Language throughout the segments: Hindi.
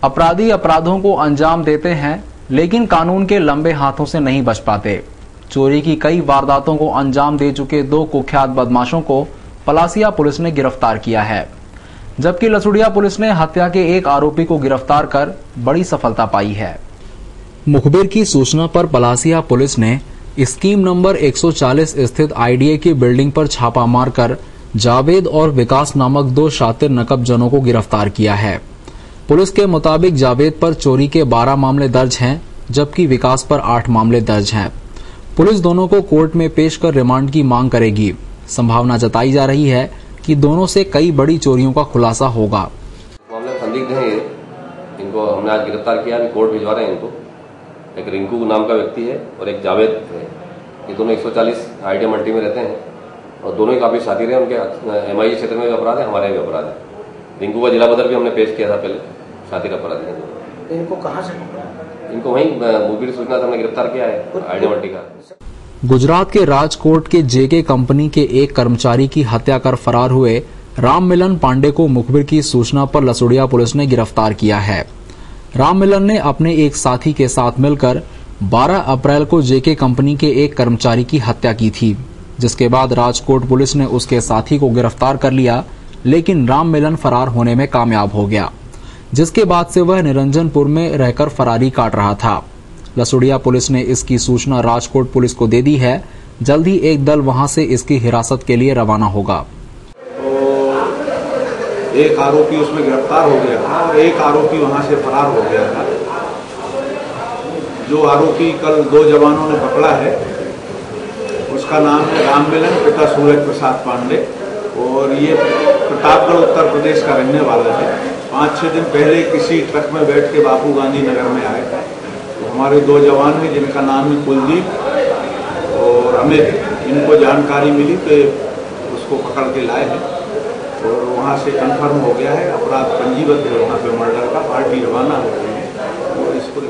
अपराधी अपराधों को अंजाम देते हैं, लेकिन कानून के लंबे हाथों से नहीं बच पाते। चोरी की कई वारदातों को अंजाम दे चुके 2 कुख्यात बदमाशों को पलासिया पुलिस ने गिरफ्तार किया है, जबकि लसुड़िया पुलिस ने हत्या के एक आरोपी को गिरफ्तार कर बड़ी सफलता पाई है। मुखबिर की सूचना पर पलासिया पुलिस ने स्कीम नंबर 140 स्थित आईडीए की बिल्डिंग पर छापा मारकर जावेद और विकास नामक 2 शातिर नकबजनों को गिरफ्तार किया है। पुलिस के मुताबिक जावेद पर चोरी के 12 मामले दर्ज हैं, जबकि विकास पर 8 मामले दर्ज हैं। पुलिस दोनों को कोर्ट में पेश कर रिमांड की मांग करेगी। संभावना जताई जा रही है कि दोनों से कई बड़ी चोरियों का खुलासा होगा। मामले संदिग्ध हैं, इनको हमने आज गिरफ्तार किया, अभी कोर्ट भिजवा रहे हैं इनको। एक रिंकू नाम का व्यक्ति है और एक जावेद है। ये दोनों 140 आईडिया मल्टी में रहते हैं और दोनों ही काफी शातिर हैं। उनके एमआई क्षेत्र में भी अपराध है, हमारे भी अपराध है। रिंकू का जिला बदर भी हमने पेश किया था पहले, शातिर अपराधी है। इनको कहाँ से? इनको वहीं मुखबिर सूचना से हमने गिरफ्तार किया है आईडिया मल्टी का। गुजरात के राजकोट के जेके कंपनी के एक कर्मचारी की हत्या कर फरार हुए राम मिलन पांडे को मुखबिर की सूचना पर लसुड़िया पुलिस ने गिरफ्तार किया है। राम मिलन ने अपने एक साथी के साथ मिलकर 12 अप्रैल को जेके कंपनी के एक कर्मचारी की हत्या की थी, जिसके बाद राजकोट पुलिस ने उसके साथी को गिरफ्तार कर लिया, लेकिन राम मिलन फरार होने में कामयाब हो गया, जिसके बाद से वह निरंजनपुर में रहकर फरारी काट रहा था। लसुड़िया पुलिस ने इसकी सूचना राजकोट पुलिस को दे दी है। जल्द ही एक दल वहां से इसकी हिरासत के लिए रवाना होगा। एक आरोपी उसमें गिरफ्तार हो गया था और एक आरोपी वहां से फरार हो गया था। जो आरोपी कल 2 जवानों ने पकड़ा है उसका नाम है राम मिलन, पिता सूरज प्रसाद पांडे, और ये प्रतापगढ़ उत्तर प्रदेश का रहने वाला है। 5-6 दिन पहले किसी ट्रक में बैठ के बापू गांधी नगर में आए। तो हमारे 2 जवान हैं जिनका नाम है कुलदीप और अमित, इनको जानकारी मिली तो उसको पकड़ के लाए हैं और वहाँ से कंफर्म हो गया है, अपराध पंजीबद्ध है वहाँ पे मर्डर का। पार्टी रवाना हो गई है और इसको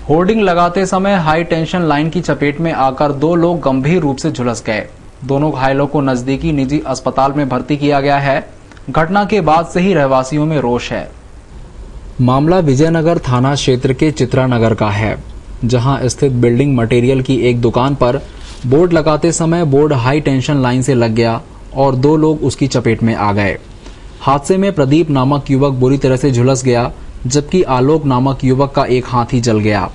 होर्डिंग लगाते समय हाई टेंशन लाइन की चपेट में आकर 2 लोग गंभीर रूप से झुलस गए। दोनों घायलों को नजदीकी निजी अस्पताल में भर्ती किया गया है। घटना के बाद से ही रहवासियों में रोष है। मामला विजयनगर थाना क्षेत्र के चित्रा नगर का है, जहां स्थित बिल्डिंग मटेरियल की एक दुकान पर बोर्ड लगाते समय बोर्ड हाई टेंशन लाइन से लग गया और 2 लोग उसकी चपेट में आ गए। हादसे में प्रदीप नामक युवक बुरी तरह से झुलस गया, जबकि आलोक नामक युवक का एक हाथ ही जल गया।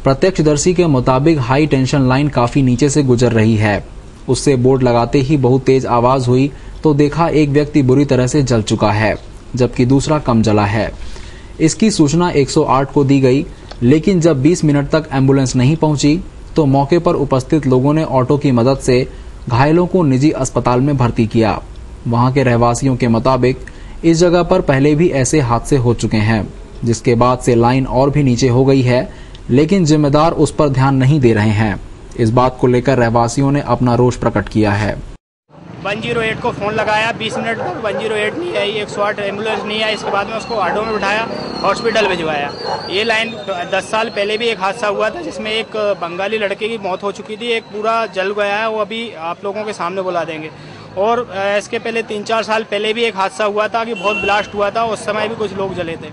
प्रत्यक्षदर्शी के मुताबिक हाई टेंशन लाइन काफी नीचे से गुजर रही है। उससे बोर्ड लगाते ही बहुत तेज आवाज हुई तो देखा एक व्यक्ति बुरी तरह से जल चुका है, जबकि दूसरा कम जला है। इसकी सूचना 108 को दी गई, लेकिन जब 20 मिनट तक एम्बुलेंस नहीं पहुंची तो मौके पर उपस्थित लोगों ने ऑटो की मदद से घायलों को निजी अस्पताल में भर्ती किया। वहां के रहवासियों के मुताबिक इस जगह पर पहले भी ऐसे हादसे हो चुके हैं, जिसके बाद से लाइन और भी नीचे हो गई है, लेकिन जिम्मेदार उस पर ध्यान नहीं दे रहे हैं। इस बात को लेकर रहवासियों ने अपना रोष प्रकट किया है। 108 को फोन लगाया, 20 मिनट तक 108 नहीं आई, 108 एम्बुलेंस नहीं आई। इसके बाद में उसको ऑटो में बिठाया, हॉस्पिटल भिजवाया। ये लाइन 10 साल पहले भी एक हादसा हुआ था जिसमें एक बंगाली लड़के की मौत हो चुकी थी। एक पूरा जल गया है, वो अभी आप लोगों के सामने बुला देंगे। और इसके पहले 3-4 साल पहले भी एक हादसा हुआ था कि बहुत ब्लास्ट हुआ था, उस समय भी कुछ लोग जले थे।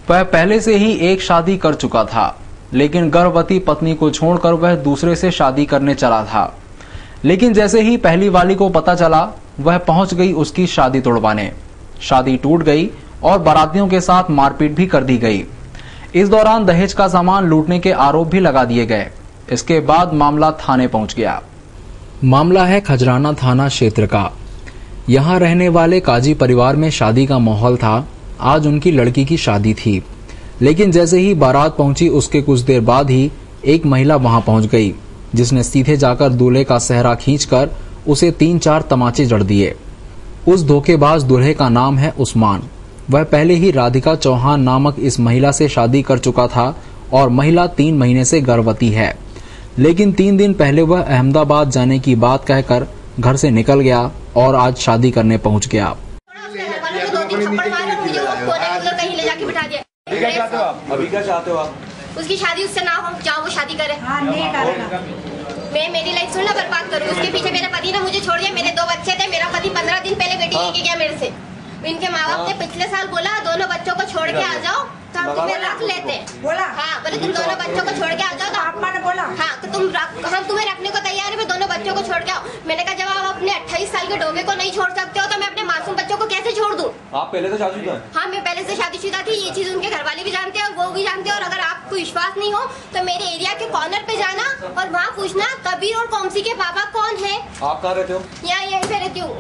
वह पहले से ही एक शादी कर चुका था, लेकिन गर्भवती पत्नी को छोड़कर वह दूसरे से शादी करने चला था। लेकिन जैसे ही पहली वाली को पता चला, वह पहुंच गई उसकी शादी तोड़वाने। शादी टूट गई और बारातियों के साथ मारपीट भी कर दी गई। इस दौरान दहेज का सामान लूटने के आरोप भी लगा दिए गए। इसके बाद मामला थाने पहुंच गया। मामला है खजराना थाना क्षेत्र का। यहां रहने वाले काजी परिवार में शादी का माहौल था। आज उनकी लड़की की शादी थी, लेकिन जैसे ही बारात पहुंची उसके कुछ देर बाद ही एक महिला वहां पहुंच गई, जिसने सीधे जाकर दूल्हे का सेहरा खींचकर उसे 3-4 तमाचे जड़ दिए। उस धोखेबाज दूल्हे का नाम है उस्मान। वह पहले ही राधिका चौहान नामक इस महिला से शादी कर चुका था और महिला 3 महीने से गर्भवती है। लेकिन 3 दिन पहले वह अहमदाबाद जाने की बात कहकर घर से निकल गया और आज शादी करने पहुंच गया। अभी क्या चाहते हो आप? उसकी शादी उससे ना हो, चाहो वो शादी करे। मैं मेरी लाइफ सुनना बर्बाद करूँ। उसके पीछे मेरे पति ने मुझे छोड़ दिया। मेरे 2 बच्चे थे। मेरा पति 15 दिन पहले बेटी लेके गया मेरे से। इनके माँ बाप ने पिछले साल बोला दोनों बच्चों को छोड़ के आ जाओ, तो तो हम तुम्हें रख लेते। बोला हाँ, बोले तुम दोनों बच्चों को छोड़ के आ जाओ। तो आप मैंने बोला हाँ, तो हम तुम्हें रखने को तैयार है, दोनों बच्चों को छोड़ के आओ। मैंने कहा जब आप अपने 28 साल के डोगे को नहीं छोड़ सकते हो तो मैं अपने मासूम बच्चों को कैसे छोड़ दूं? आप पहले से शादीशुदा हैं? हाँ, मैं पहले से शादीशुदा थी। ये चीज उनके घर वाले भी जानते हैं और वो भी जानते हैं। और अगर आपको विश्वास नहीं हो तो मेरे एरिया के कॉर्नर पे जाना और वहाँ पूछना कबीर और कौमसी के पापा कौन है। आप कहाँ रहते हो? यहाँ यहीं पे रहती हूँ,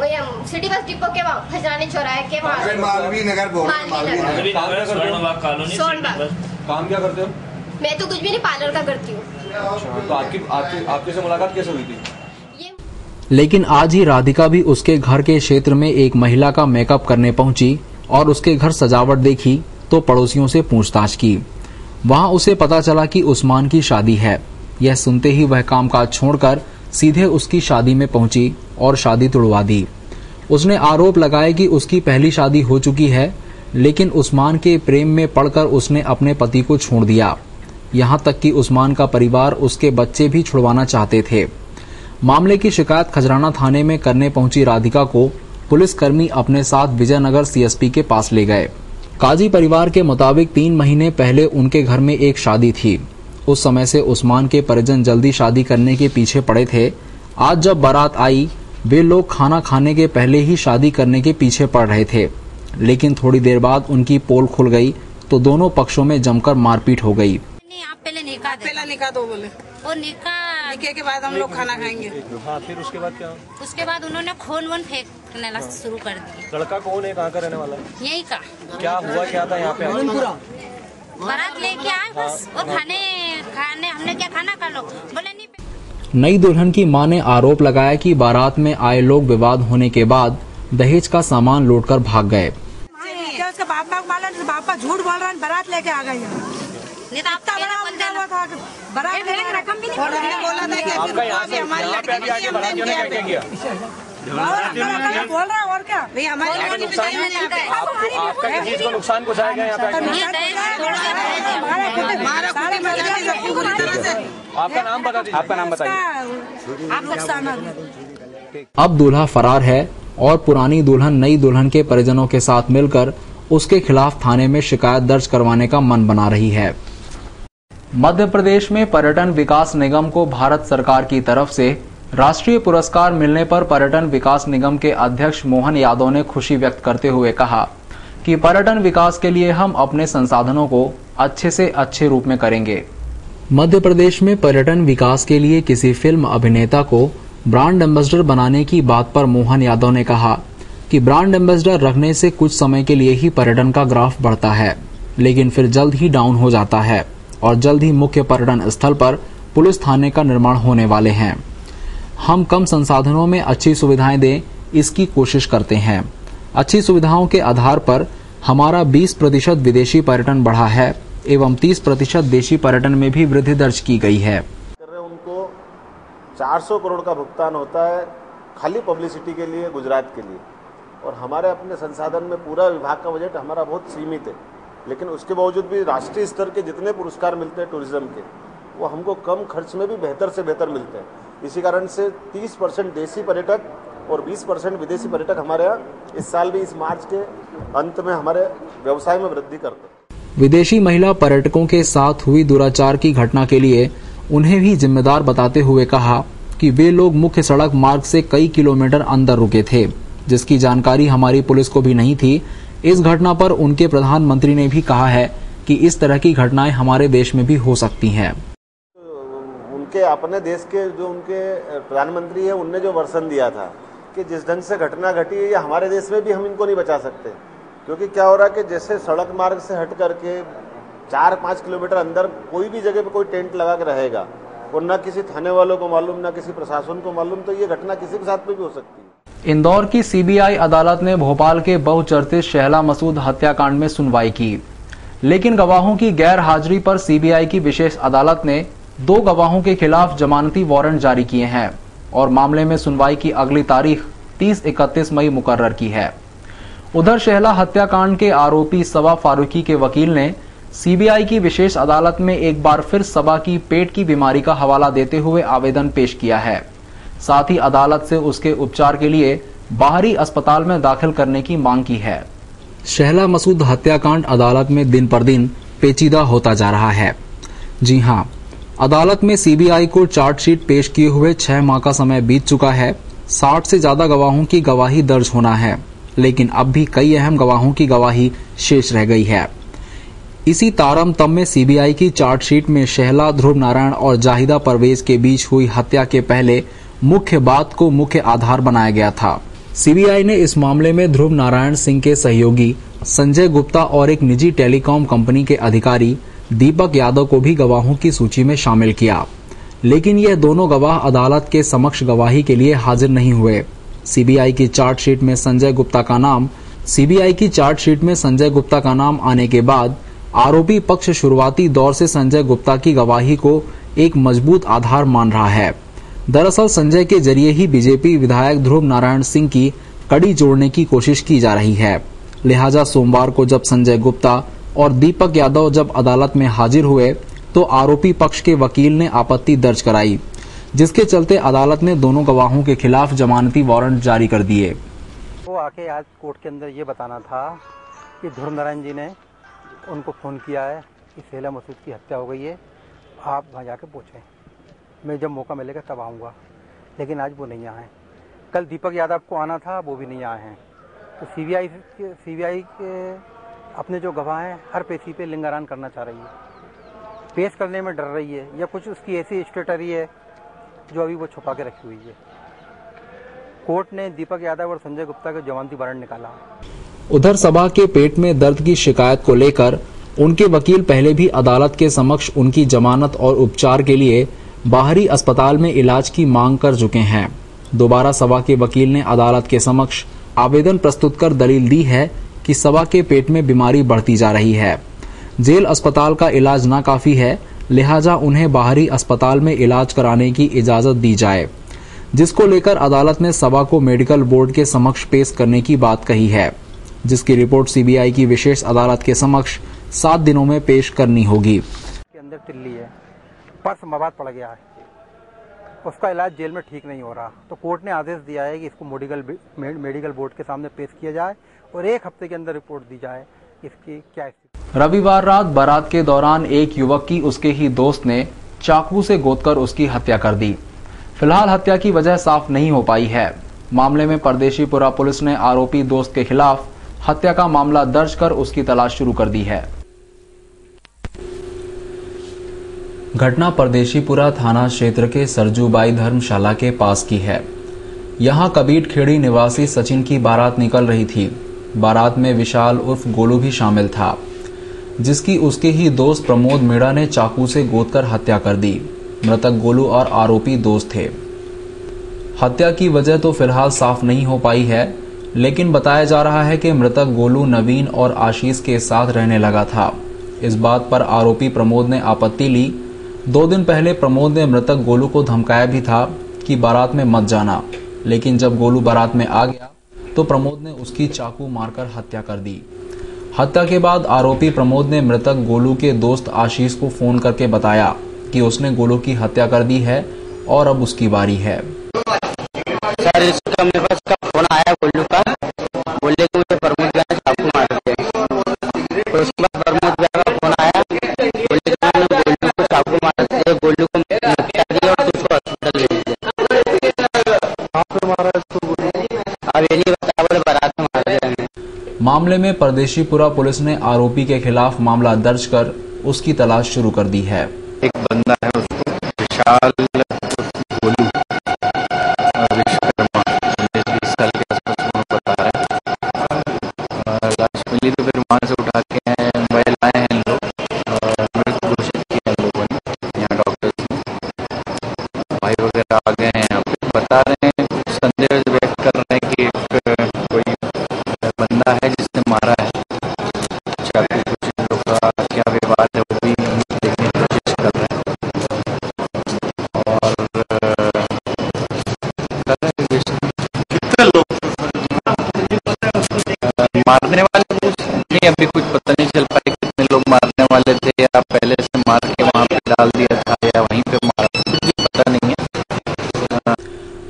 सिटी बस डिपो के वहाँ खजरानी चौराहे के वहाँ। मालवी नगर बोल। काम क्या करते हो? मैं तो कुछ भी नहीं, पार्लर का करती हूँ। तो आपकी से मुलाकात कैसे हुई थी? लेकिन आज ही राधिका भी उसके घर के क्षेत्र में एक महिला का मेकअप करने पहुंची और उसके घर सजावट देखी तो पड़ोसियों से पूछताछ की। वहां उसे पता चला कि उस्मान की शादी है। यह सुनते ही वह कामकाज छोड़कर सीधे उसकी शादी में पहुंची और शादी तुड़वा दी। उसने आरोप लगाया कि उसकी पहली शादी हो चुकी है, लेकिन उस्मान के प्रेम में पड़कर उसने अपने पति को छोड़ दिया। यहाँ तक कि उस्मान का परिवार उसके बच्चे भी छुड़वाना चाहते थे। मामले की शिकायत खजराना थाने में करने पहुंची राधिका को पुलिसकर्मी अपने साथ विजयनगर सीएसपी के पास ले गए। काजी परिवार के मुताबिक 3 महीने पहले उनके घर में एक शादी थी। उस समय से उस्मान के परिजन जल्दी शादी करने के पीछे पड़े थे। आज जब बारात आई, वे लोग खाना खाने के पहले ही शादी करने के पीछे पड़ रहे थे, लेकिन थोड़ी देर बाद उनकी पोल खुल गई तो दोनों पक्षों में जमकर मारपीट हो गई। आप पहले निकाह दो बोले, और निकाह के बाद हम लोग खाना खाएंगे। हाँ, फिर उसके बाद क्या? उसके बाद उन्होंने खून वून फेंकने शुरू कर दिया। लड़का कौन है, कहाँ का रहने वाला है? यही का। क्या हुआ क्या था यहाँ पे? बारात लेके आए बस, और खाने हमने क्या खाना खा लो बोले नहीं। नई दुल्हन की मां ने आरोप लगाया कि बारात में आए लोग विवाद होने के बाद दहेज का सामान लूटकर भाग गए। उसका बापा झूठ बोल रहा है, बारात लेके आ गई। नहीं तो आपका बारात रकम भी नहीं बोला था कि हमारी लड़की बोल रहा है। और क्या भाई, हमारी आपका किस चीज को नुकसान पहुँचाया गया यहाँ पे? आपका नाम बता दीजिए। आपका नाम बताइए। अब दूल्हा फरार है और पुरानी दुल्हन नई दुल्हन के परिजनों के साथ मिलकर उसके खिलाफ थाने में शिकायत दर्ज करवाने का मन बना रही है। मध्य प्रदेश में पर्यटन विकास निगम को भारत सरकार की तरफ से राष्ट्रीय पुरस्कार मिलने पर पर्यटन विकास निगम के अध्यक्ष मोहन यादव ने खुशी व्यक्त करते हुए कहा कि पर्यटन विकास के लिए हम अपने संसाधनों को अच्छे से अच्छे रूप में करेंगे। मध्य प्रदेश में पर्यटन विकास के लिए किसी फिल्म अभिनेता को ब्रांड एम्बेसडर बनाने की बात पर मोहन यादव ने कहा कि ब्रांड एम्बेसडर रखने से कुछ समय के लिए ही पर्यटन का ग्राफ बढ़ता है, लेकिन फिर जल्द ही डाउन हो जाता है और जल्द ही मुख्य पर्यटन स्थल पर पुलिस थाने का निर्माण होने वाले हैं। हम कम संसाधनों में अच्छी सुविधाएं दें, इसकी कोशिश करते हैं। अच्छी सुविधाओं के आधार पर हमारा 20% विदेशी पर्यटन बढ़ा है एवं 30% देशी पर्यटन में भी वृद्धि दर्ज की गई है। उनको 400 करोड़ का भुगतान होता है खाली पब्लिसिटी के लिए गुजरात के लिए, और हमारे अपने संसाधन में पूरा विभाग का बजट हमारा बहुत सीमित है, लेकिन उसके बावजूद भी राष्ट्रीय स्तर के जितने पुरस्कार मिलते हैं टूरिज्म के, वो हमको कम खर्च में भी बेहतर से बेहतर मिलते हैं। इसी कारण से 30% देशी पर्यटक और 20% विदेशी पर्यटक हमारे यहाँ इस साल भी इस मार्च के अंत में हमारे व्यवसाय में वृद्धि करते हैं। विदेशी महिला पर्यटकों के साथ हुई दुराचार की घटना के लिए उन्हें भी जिम्मेदार बताते हुए कहा कि वे लोग मुख्य सड़क मार्ग से कई किलोमीटर अंदर रुके थे, जिसकी जानकारी हमारी पुलिस को भी नहीं थी। इस घटना पर उनके प्रधानमंत्री ने भी कहा है कि इस तरह की घटनाएं हमारे देश में भी हो सकती हैं। उनके अपने देश के जो उनके प्रधानमंत्री है, उनने जो वर्षन दिया था कि जिस ढंग से घटना घटी है, ये हमारे देश में भी हम इनको नहीं बचा सकते, क्योंकि क्या हो रहा है कि जैसे सड़क मार्ग से हट करके 4-5 किलोमीटर अंदर कोई भी जगह पे कोई टेंट लगा के रहेगा और न किसी थाने वालों को मालूम, न किसी प्रशासन को मालूम, तो ये घटना किसी के साथ में भी हो सकती है। इंदौर की सीबीआई अदालत ने भोपाल के बहुचर्चित शहला मसूद हत्याकांड में सुनवाई की, लेकिन गवाहों की गैर हाजिरी पर सीबीआई की विशेष अदालत ने 2 गवाहों के खिलाफ जमानती वारंट जारी किए हैं और मामले में सुनवाई की अगली तारीख 30-31 मई मुकर्रर की है। उधर शहला हत्याकांड के आरोपी सबा फारूकी के वकील ने सीबीआई की विशेष अदालत में एक बार फिर सबा की पेट की बीमारी का हवाला देते हुए आवेदन पेश किया है। साथ ही अदालत से उसके उपचार के लिए बाहरी अस्पताल में दाखिल करने की मांग की है। शहला मसूद हत्याकांड अदालत में दिन पर दिन पेचीदा होता जा रहा है। जी हां, अदालत में सीबीआई को चार्जशीट पेश किए हुए 6 माह का समय बीत चुका है। 60 से ज्यादा गवाहों की गवाही दर्ज होना है, लेकिन अब भी कई अहम गवाहों की गवाही शेष रह गई है। इसी तारतम्य में सीबीआई की चार्जशीट में शहला, ध्रुव नारायण और जाहिदा परवेज के बीच हुई हत्या के पहले मुख्य बात को मुख्य आधार बनाया गया था। सीबीआई ने इस मामले में ध्रुव नारायण सिंह के सहयोगी संजय गुप्ता और एक निजी टेलीकॉम कंपनी के अधिकारी दीपक यादव को भी गवाहों की सूची में शामिल किया, लेकिन यह दोनों गवाह अदालत के समक्ष गवाही के लिए हाजिर नहीं हुए। सीबीआई की चार्जशीट में संजय गुप्ता का नाम आने के बाद आरोपी पक्ष शुरुआती दौर से संजय गुप्ता की गवाही को एक मजबूत आधार मान रहा है। दरअसल संजय के जरिए ही बीजेपी विधायक ध्रुव नारायण सिंह की कड़ी जोड़ने की कोशिश की जा रही है। लिहाजा सोमवार को जब संजय गुप्ता और दीपक यादव जब अदालत में हाजिर हुए तो आरोपी पक्ष के वकील ने आपत्ति दर्ज कराई, जिसके चलते अदालत ने दोनों गवाहों के खिलाफ जमानती वारंट जारी कर दिए। वो आके आज कोर्ट के अंदर ये बताना था कि ध्रुव नारायण जी ने उनको फ़ोन किया है कि शहला मसूद की हत्या हो गई है, आप वहाँ जाके पूछें, मैं जब मौका मिलेगा तब आऊँगा। लेकिन आज वो नहीं आए। कल दीपक यादव को आना था, वो भी नहीं आए हैं। तो सीबीआई के अपने जो गवाह हैं हर पेशी पे लिंगारान करना चाह रही है, पेश करने में डर रही है, या कुछ उसकी ऐसी स्ट्रेटजी है जो अभी वो छुपा के रखी हुई है। कोर्ट ने दीपक यादव और संजय गुप्ता का जमानती वारंट निकाला। उधर सबा के पेट में दर्द की शिकायत को लेकर उनके वकील पहले भी अदालत के समक्ष उनकी जमानत और उपचार के लिए बाहरी अस्पताल में इलाज की मांग कर चुके हैं। दोबारा सबा के वकील ने अदालत के समक्ष आवेदन प्रस्तुत कर दलील दी है कि सबा के पेट में बीमारी बढ़ती जा रही है, जेल अस्पताल का इलाज नाकाफी है, लिहाजा उन्हें बाहरी अस्पताल में इलाज कराने की इजाजत दी जाए, जिसको लेकर अदालत ने सबा को मेडिकल बोर्ड के समक्ष पेश करने की बात कही है, जिसकी रिपोर्ट सीबीआई की विशेष अदालत के समक्ष 7 दिनों में पेश करनी होगी। के अंदर तिल्ली है, पर्स मवाद पड़ गया है, उसका इलाज जेल में ठीक नहीं हो रहा, तो कोर्ट ने आदेश दिया है कि इसको मेडिकल बोर्ड के सामने पेश किया जाए और 1 हफ्ते के अंदर रिपोर्ट दी जाए इसकी क्या स्थिति। रविवार रात बारात के दौरान एक युवक की उसके ही दोस्त ने चाकू से गोदकर उसकी हत्या कर दी। फिलहाल हत्या की वजह साफ नहीं हो पाई है। मामले में परदेशीपुरा पुलिस ने आरोपी दोस्त के खिलाफ हत्या का मामला दर्ज कर उसकी तलाश शुरू कर दी है। घटना परदेशीपुरा थाना क्षेत्र के सरजूबाई धर्मशाला के पास की है। यहां कबीर खेड़ी निवासी सचिन की बारात निकल रही थी। बारात में विशाल उर्फ गोलू भी शामिल था, जिसकी उसके ही दोस्त प्रमोद मीणा ने चाकू से गोदकर हत्या कर दी। मृतक गोलू और आरोपी दोस्त थे। हत्या की वजह तो फिलहाल साफ नहीं हो पाई है, लेकिन बताया जा रहा है कि मृतक गोलू नवीन और आशीष के साथ रहने लगा था। इस बात पर आरोपी प्रमोद ने आपत्ति ली। 2 दिन पहले प्रमोद ने मृतक गोलू को धमकाया भी था कि बारात में मत जाना, लेकिन जब गोलू बारात में आ गया तो प्रमोद ने उसकी चाकू मारकर हत्या कर दी। हत्या के बाद आरोपी प्रमोद ने मृतक गोलू के दोस्त आशीष को फोन करके बताया कि उसने गोलू की हत्या कर दी है और अब उसकी बारी है। सर, इसका मेरे पास फोन आया गोलू का, बोले कि मुझे प्रमोद भैया ने चाकू मार दिया। तो उसके बाद प्रमोद भैया का फोन आया, बोले कि मैंने गोलू को चाकू मार दिया, गोलू को हत्या दी और उसको हॉस्पिटल ले दिया। अब ये नहीं बता, बोले बारात में मार दिया। मामले में परदेशीपुरा पुलिस ने आरोपी के खिलाफ मामला दर्ज कर उसकी तलाश शुरू कर दी है। एक बंदा है, उसको विशाल गोलू विश्वकर्मा 20 साल के आसपास बता रहे हैं। लाश मिली तो फिर वहां से उठा के मोबाइल आए हैं लोग और मृत घोषित किया लोगों ने, यहाँ डॉक्टर्स ने, भाई वगैरह आ गए हैं, यहाँ पे बता रहे हैं, संदेह व्यक्त कर रहे हैं कि कोई बंदा है जिसने मारा है। चाकू कुछ लोग का क्या विवाद है वो भी देखने की कोशिश कर रहे हैं और कितने लोग मारने वाले नहीं, अभी कुछ पता नहीं चल पाया कितने लोग मारने वाले थे, या पहले से मार के वहां पे डाल दिया था या वहीं पे मारा, कुछ पता नहीं है।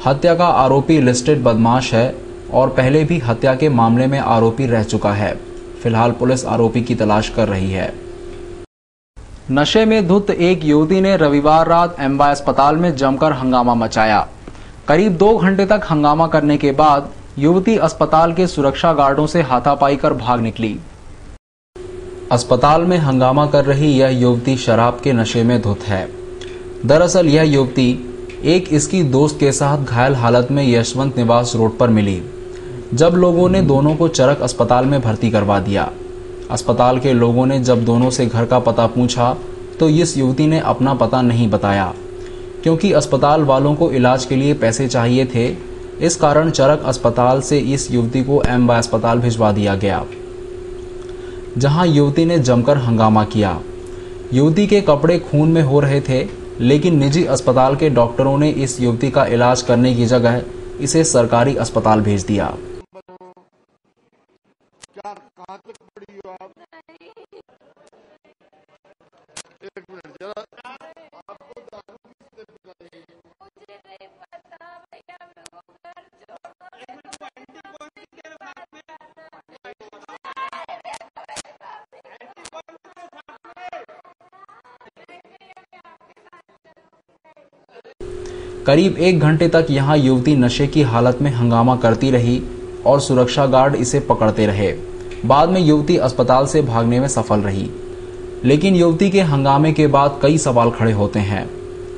हत्या का आरोपी लिस्टेड बदमाश है और पहले भी हत्या के मामले में आरोपी रह चुका है। फिलहाल पुलिस आरोपी की तलाश कर रही है। नशे में धुत एक युवती ने रविवार रात एमवाय अस्पताल में जमकर हंगामा मचाया। करीब 2 घंटे तक हंगामा करने के बाद युवती अस्पताल के सुरक्षा गार्डों से हाथापाई कर भाग निकली। अस्पताल में हंगामा कर रही यह युवती शराब के नशे में धुत है। दरअसल यह युवती एक इसकी दोस्त के साथ घायल हालत में यशवंत निवास रोड पर मिली। जब लोगों ने दोनों को चरक अस्पताल में भर्ती करवा दिया। अस्पताल के लोगों ने जब दोनों से घर का पता पूछा तो इस युवती ने अपना पता नहीं बताया, क्योंकि अस्पताल वालों को इलाज के लिए पैसे चाहिए थे। इस कारण चरक अस्पताल से इस युवती को एमवाय अस्पताल भिजवा दिया गया, जहां युवती ने जमकर हंगामा किया। युवती के कपड़े खून में हो रहे थे, लेकिन निजी अस्पताल के डॉक्टरों ने इस युवती का इलाज करने की जगह इसे सरकारी अस्पताल भेज दिया। करीब 1 घंटे तक यहां युवती नशे की हालत में हंगामा करती रही और सुरक्षा गार्ड इसे पकड़ते रहे। बाद में युवती अस्पताल से भागने में सफल रही, लेकिन युवती के हंगामे के बाद कई सवाल खड़े होते हैं।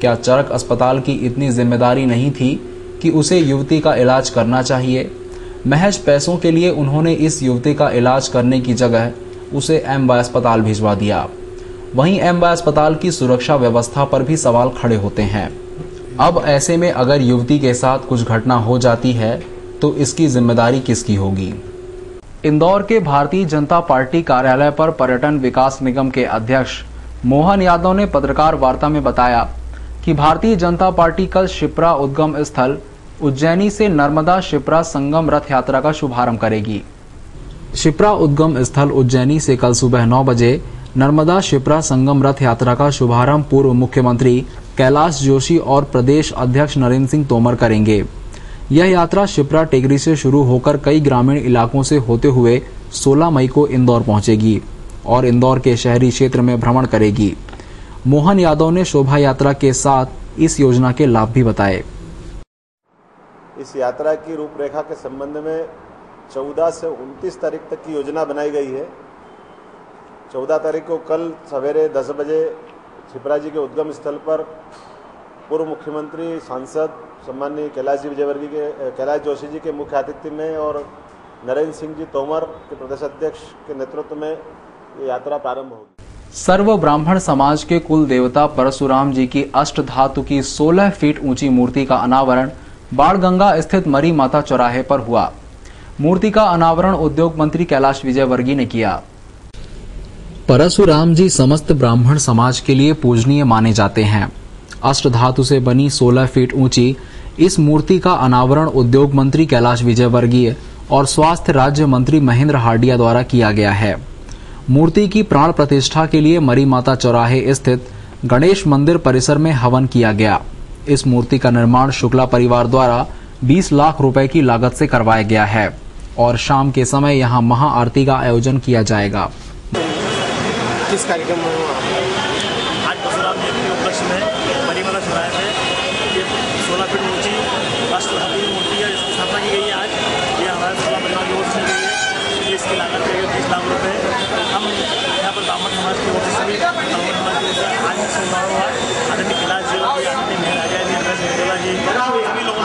क्या चरक अस्पताल की इतनी जिम्मेदारी नहीं थी कि उसे युवती का इलाज करना चाहिए? महज पैसों के लिए उन्होंने इस युवती का इलाज करने की जगह उसे एमवाय अस्पताल भिजवा दिया। वहीं एमवाय अस्पताल की सुरक्षा व्यवस्था पर भी सवाल खड़े होते हैं। अब ऐसे में अगर युवती के साथ कुछ घटना हो जाती है तो इसकी जिम्मेदारी किसकी होगी? इंदौर के भारतीय जनता पार्टी कार्यालय पर पर्यटन विकास निगम के अध्यक्ष मोहन यादव ने पत्रकार वार्ता में बताया कि भारतीय जनता पार्टी कल शिप्रा उद्गम स्थल उज्जैनी से नर्मदा शिप्रा संगम रथ यात्रा का शुभारंभ करेगी। शिप्रा उद्गम स्थल उज्जैनी से कल सुबह 9 बजे नर्मदा शिप्रा संगम रथ यात्रा का शुभारंभ पूर्व मुख्यमंत्री कैलाश जोशी और प्रदेश अध्यक्ष नरेंद्र सिंह तोमर करेंगे। यह यात्रा शिप्रा टेकरी से शुरू होकर कई ग्रामीण इलाकों से होते हुए 16 मई को इंदौर पहुंचेगी और इंदौर के शहरी क्षेत्र में भ्रमण करेगी। मोहन यादव ने शोभा यात्रा के साथ इस योजना के लाभ भी बताए। इस यात्रा की रूपरेखा के संबंध में 14 से 29 तारीख तक की योजना बनाई गई है। 14 तारीख को कल सवेरे 10 बजे शिप्रा जी के उद्गम स्थल पर पूर्व मुख्यमंत्री सांसद सम्माननीय कैलाश जोशी जी के मुख्य आतिथ्य में और नरेंद्र सिंह जी तोमर के प्रदेश अध्यक्ष के नेतृत्व में ये यात्रा प्रारंभ होगी। सर्व ब्राह्मण समाज के कुल देवता परशुराम जी की अष्ट धातु की 16 फीट ऊंची मूर्ति का अनावरण बाणगंगा स्थित मरी माता चौराहे पर हुआ। मूर्ति का अनावरण उद्योग मंत्री कैलाश विजयवर्गीय ने किया। परशुराम जी समस्त ब्राह्मण समाज के लिए पूजनीय माने जाते हैं। अष्ट धातु से बनी 16 फीट ऊंची इस मूर्ति का अनावरण उद्योग मंत्री कैलाश विजयवर्गीय और स्वास्थ्य राज्य मंत्री महेंद्र हार्डिया द्वारा किया गया है। मूर्ति की प्राण प्रतिष्ठा के लिए मरी माता चौराहे स्थित गणेश मंदिर परिसर में हवन किया गया। इस मूर्ति का निर्माण शुक्ला परिवार द्वारा 20 लाख रुपए की लागत से करवाया गया है और शाम के समय यहां महाआरती का आयोजन किया जाएगा। किस कार्यक्रम में आज परशुराम जयंती के उपलक्ष्य में मरीमाता चौराहे पे ये 16 फीट ऊंची अष्टधातु मूर्ति है, जिसकी स्थापना की गई है। आज ये हमारे 16 परिवार की ओर से की गई है। इसकी लागत है 20 लाख रुपए। हम यहाँ पर ब्राह्मण समाज की ओर से सभी ब्राह्मण समाज की ओर से आज समारोह हुआ। आदरणीय कैलाश जी सभी लोगों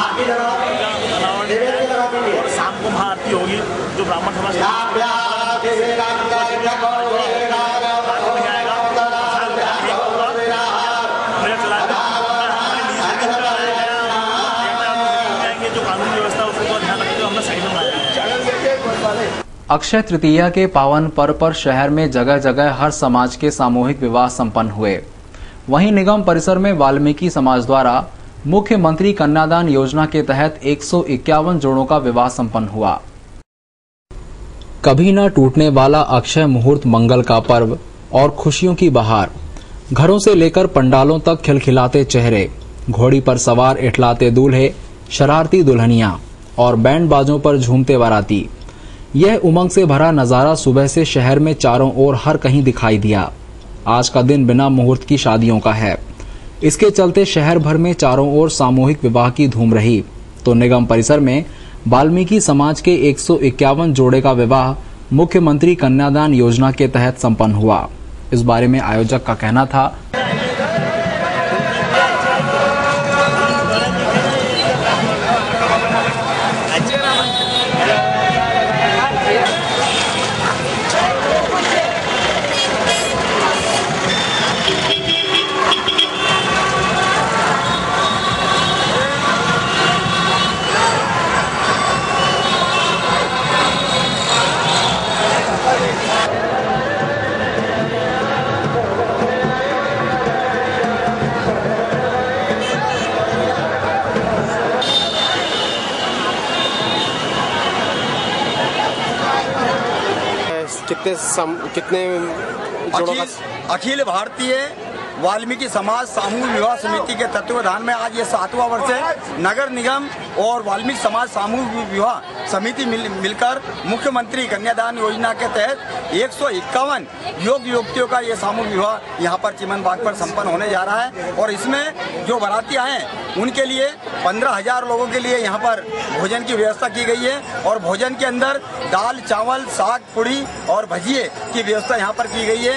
और शाम को महाआरती होगी जो ब्राह्मण समाज अक्षय तृतीया के पावन पर्व पर शहर में जगह जगह हर समाज के सामूहिक विवाह संपन्न हुए। वहीं निगम परिसर में वाल्मीकि समाज द्वारा मुख्यमंत्री कन्यादान योजना के तहत 151 जोड़ों का विवाह संपन्न हुआ। कभी न टूटने वाला अक्षय मुहूर्त मंगल का पर्व और खुशियों की बहार। घरों से लेकर पंडालों तक खिलखिलाते चेहरे, घोड़ी पर सवार इठलाते दूल्हे, शरारती दुल्हनियां और बैंड बाजों पर झूमते बाराती। यह उमंग से भरा नजारा सुबह से शहर में चारों ओर हर कहीं दिखाई दिया। आज का दिन बिना मुहूर्त की शादियों का है। इसके चलते शहर भर में चारों ओर सामूहिक विवाह की धूम रही, तो निगम परिसर में वाल्मीकि समाज के 151 जोड़े का विवाह मुख्यमंत्री कन्यादान योजना के तहत संपन्न हुआ। इस बारे में आयोजक का कहना था, कितने अखिल भारतीय वाल्मीकि समाज सामूहिक विवाह समिति के तत्वावधान में आज ये 7वां वर्ष है। नगर निगम और वाल्मीकि समाज सामूहिक विवाह समिति मिलकर मुख्यमंत्री कन्यादान योजना के तहत 151 युवक युवतियों का ये सामूहिक विवाह यहाँ पर चिमन बाग पर संपन्न होने जा रहा है। और इसमें जो बाराती आए उनके लिए 15,000 लोगों के लिए यहाँ पर भोजन की व्यवस्था की गई है। और भोजन के अंदर दाल, चावल, साग, पूड़ी और भजिए की व्यवस्था यहाँ पर की गई है।